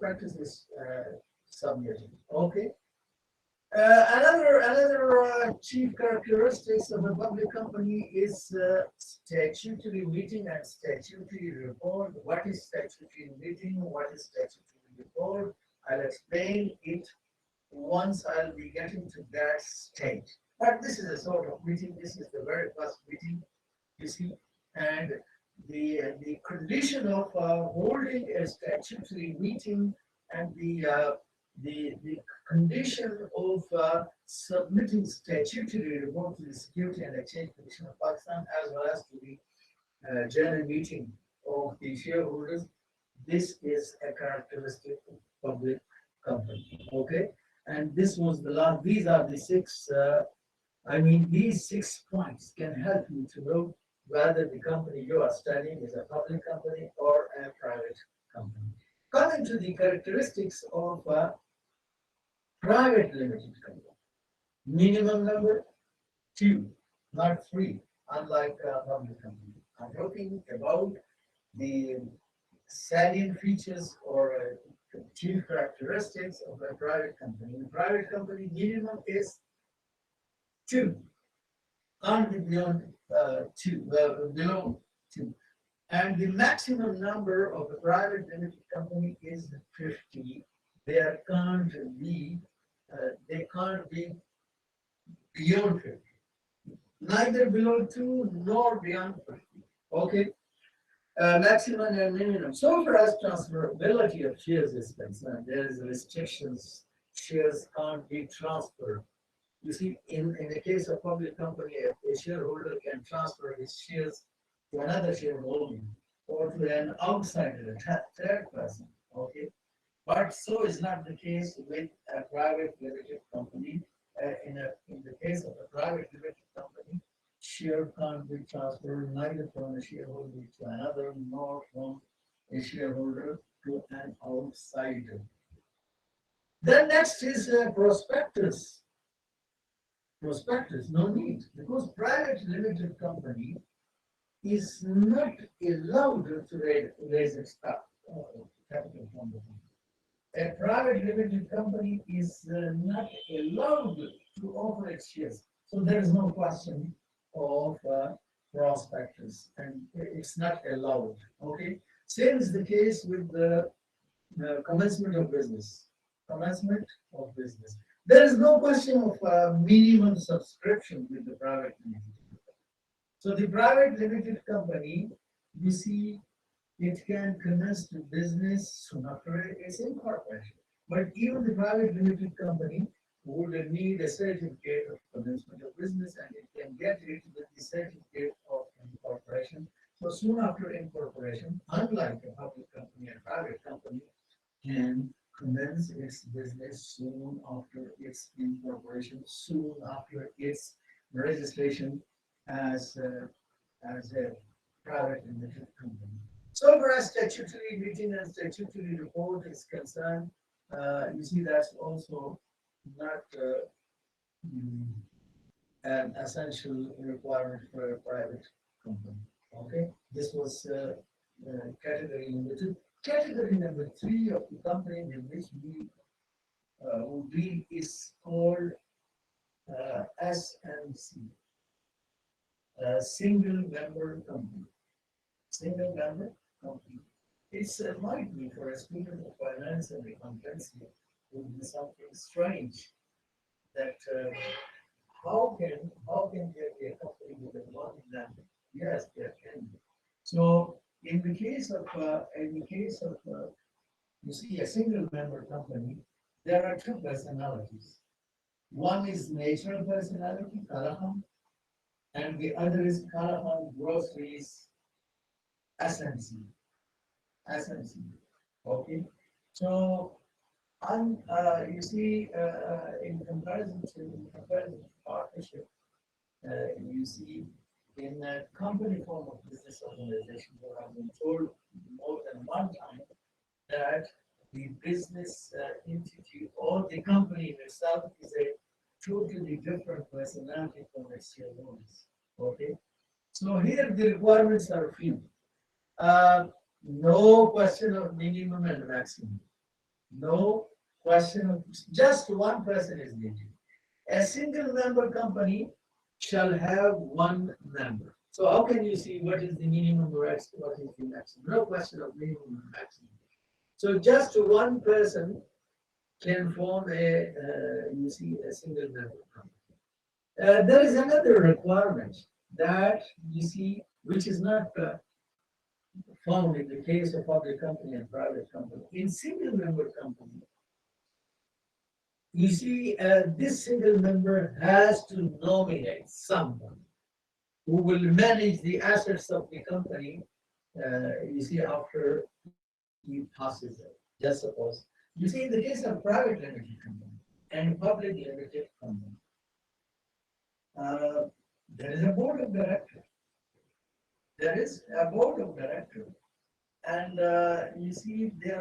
prospectus is submitted. Okay. Another chief characteristics of a public company is statutory meeting and statutory report. What is statutory meeting? What is statutory report? I'll explain it once I'll be getting to that stage. But this is a sort of meeting. This is the very first meeting, you see, and the condition of holding a statutory meeting and the condition of submitting statutory report to the Security and Exchange Commission of Pakistan as well as to the general meeting of the shareholders. This is a characteristic of public company. Okay, and this was the last. These are the six. These 6 points can help you to know whether the company you are studying is a public company or a private company. Coming to the characteristics of a private limited company. Minimum number, 2, not 3, unlike a public company. I'm talking about the salient features or chief characteristics of a private company. In a private company, minimum is 2, can't be beyond 2, below 2. And the maximum number of a private limited company is 50. There can't be, they can't be beyond 50. Neither below 2 nor beyond 50. Okay. Maximum and minimum. So far as transferability of shares is concerned, there is restrictions. Shares can't be transferred. You see, in the case of public company, a shareholder can transfer his shares to another shareholder or to an outsider, a third person. Okay, but so is not the case with a private limited company. In the case of a private limited company, share can't be transferred neither from a shareholder to another nor from a shareholder to an outsider. Then next is prospectus. Prospectus, no need, because private limited company is not allowed to raise its capital from the company. A private limited company is not allowed to offer its shares. So there is no question of prospectus, and it's not allowed. Okay. Same is the case with the commencement of business. Commencement of business. There is no question of minimum subscription with the private limited company. So the private limited company, you see, it can commence to business soon after its incorporation. But even the private limited company would need a certificate of commencement of business, and it can get it with the certificate of incorporation. So soon after incorporation, unlike a public company, a private company can commence its business soon after its incorporation, soon after its registration as a private limited company. So far as statutory meeting and statutory report is concerned, you see that's also not an essential requirement for a private company. Okay, this was category number 2. Category number 3 of the company in which we will be is called SMC, single member company. Single member company. It's might be for a student of finance and accountancy would be something strange that how can there be a company with a multi-member? Yes, there can be. So in the case of you see a single member company, there are 2 personalities. One is natural personality, Kalahan, and the other is Kalahan Groceries SMC. SMC. Okay. So you see in comparison to partnership, you see in a company form of business organization, where I've been told more than one time that the business entity or the company in itself is a totally different personality from its shareholders. Okay, so here the requirements are few. No question of minimum and maximum. No question of just one person is needed. A single member company shall have one member. So how can you see what is the minimum or what is the maximum? No question of minimum and maximum. So just one person can form you see, a single member company. There is another requirement that you see, which is not found in the case of public company and private company. In single member company, you see, this single member has to nominate someone who will manage the assets of the company, you see, after he passes it. Just suppose. You see, in the case of private limited company and public limited company, uh, there is a board of directors. There is a board of directors. And you see, if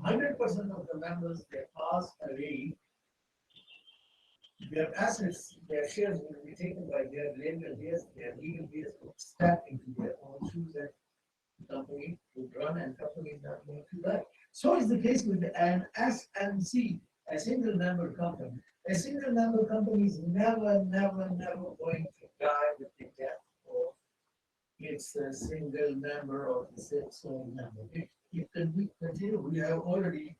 100% of the members they pass away, their assets, their shares will be taken by their legal heirs, their legal heirs will step into their own shoes and the company would run and company is not going to die. So is the case with an SMC, a single member company. A single member company is never, never, never going to die with the death of its a single member or the sole member. It can be continued. We have already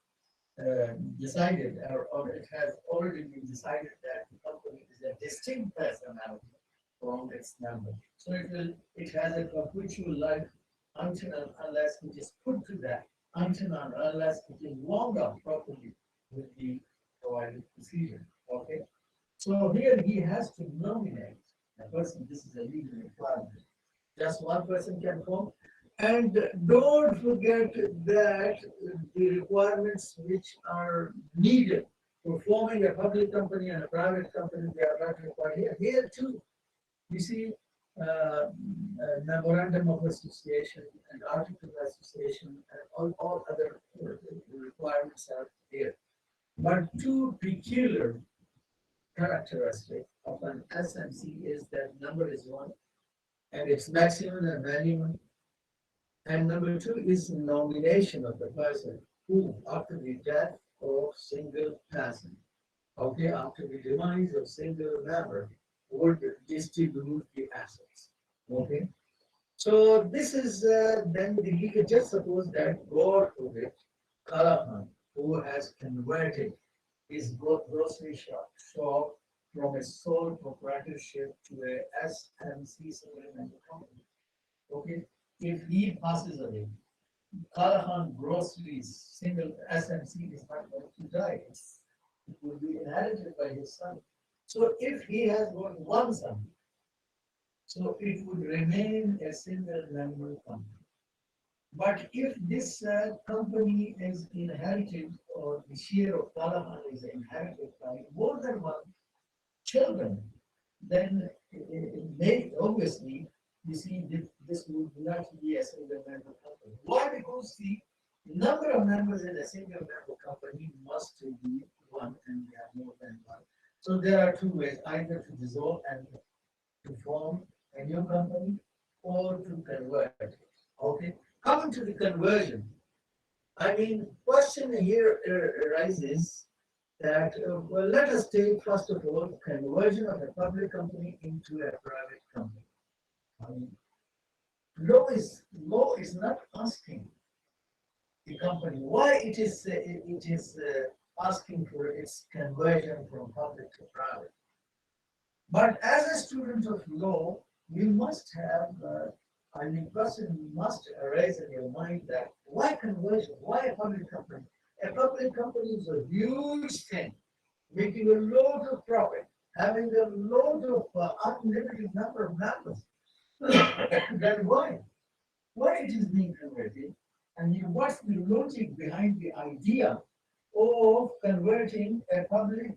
decided, or it has already been decided that the company is a distinct personality from its member. So it has a perpetual life until and unless it is put to death, until and unless it is wound up properly with the provided procedure. Okay. So here he has to nominate a person. This is a legal requirement. Just one person can form. And don't forget that the requirements which are needed for forming a public company and a private company, they are not required here. Here too, you see, memorandum of association and article of association and all other requirements are there. But two peculiar characteristics of an SMC is that number is one and its maximum and minimum. And number two is nomination of the person who, after the death of single person, okay, after the demise of single member, would distribute the assets. Okay. So this is then the legal. Just suppose that God forbid, Kalahan, who has converted his grocery shop from a sole proprietorship to a SMC single member company. Okay, if he passes away, Kalahan Groceries single SMC is not going to die. It will be inherited by his son. So if he has got one son, so it would remain a single member company. But if this company is inherited or the share of Kalahan is inherited by more than one children, then may obviously you see this would not be a single member company. Why? Because the number of members in a single member company must be one and they are more than one. So there are two ways, either to dissolve and to form a new company or to convert it. Okay. Coming to the conversion, I mean, question here arises that, well, let us take first of all conversion of a public company into a private company. I mean, law is not asking the company why it is asking for its conversion from public to private. But as a student of law, you must have, I mean, question must arise in your mind that why conversion? Why a public company? A public company is a huge thing, making a lot of profit, having a lot of unlimited number of members. Then why? Why it is being converted? And what's the logic behind the idea of converting a public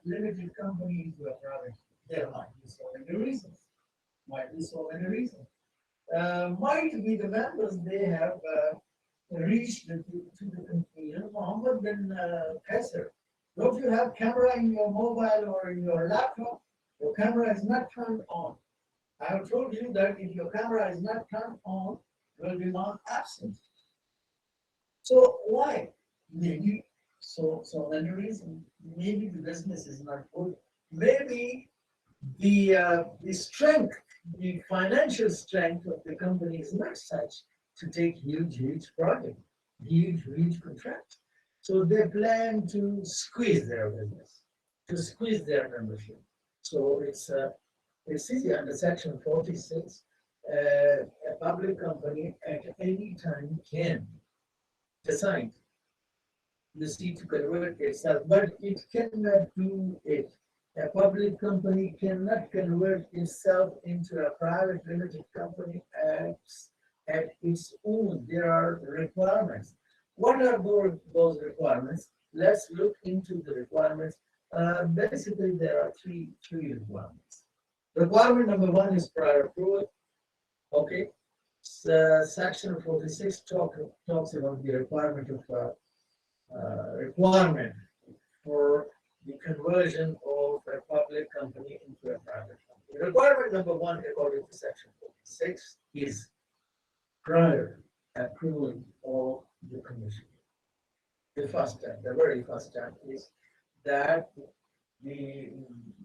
limited company into a private? There might be so many reasons. Might be so many reasons. Might be the members they have reached to the conclusion. Mohammed bin Qasser, don't you have camera in your mobile or in your laptop? Your camera is not turned on. I have told you that if your camera is not turned on, you will be marked absent. So why? maybe so another reason, maybe the business is not good. Maybe the strength, the financial strength of the company is not such to take huge project, huge contracts. So they plan to squeeze their business, to squeeze their membership. So it's easy under section 46. A public company at any time can decide, you see, to convert itself, but it cannot do it. A public company cannot convert itself into a private limited company at its own. There are requirements. What are those requirements? Let's look into the requirements. Basically, there are three requirements. Requirement number one is prior approval. Okay. Section 46 talks about the requirement for the conversion of a public company into a private company. Requirement number one, according to section 46, is prior approval of the commission. The first step, the very first step is that the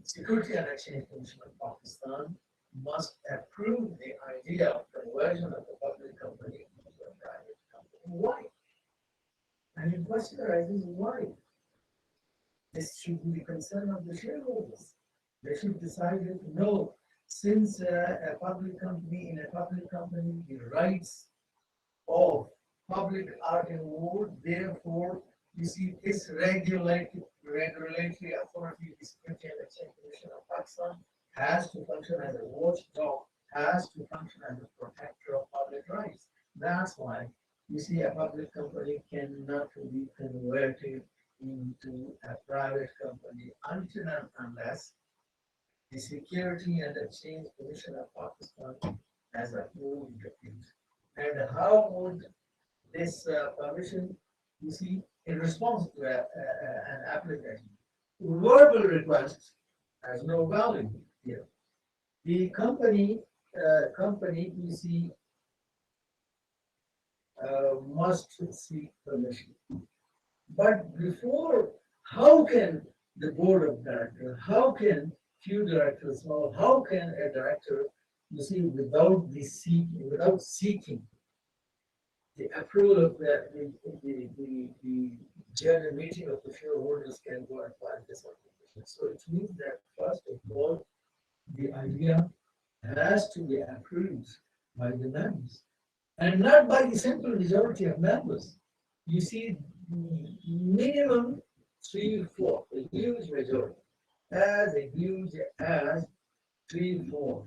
Security and Exchange Commission of Pakistan must approve the idea of conversion of the public company into a private company. Why? And the question arises, why? This should be the concern of the shareholders. They should decide that no, since a public company, in a public company, the rights of public are involved, therefore, you see, this regulatory authority, the Security and Exchange Commission of Pakistan, has to function as a watchdog, has to function as a protector of public rights. That's why you see a public company cannot be converted into a private company until and unless the Security and Exchange Commission of Pakistan has approved it. And how would this permission, you see, in response to an application, verbal request has no value here. The company, you see, must seek permission. But before, how can the board of directors, how can few directors, or how can a director, you see, without seeking the approval of the general meeting of the shareholders can go and file this application. So it means that first of all, the idea has to be approved by the members and not by the simple majority of members. You see, minimum 3/4, a huge majority, as huge as 3/4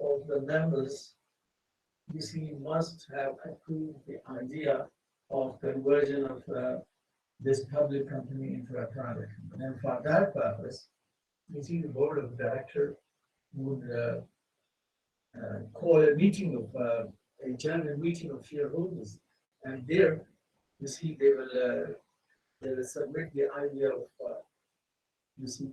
of the members, you see, must have approved the idea of conversion of this public company into a private company. And for that purpose, you see, the board of directors would call a meeting of a general meeting of shareholders, and there, you see, they will submit the idea of you see,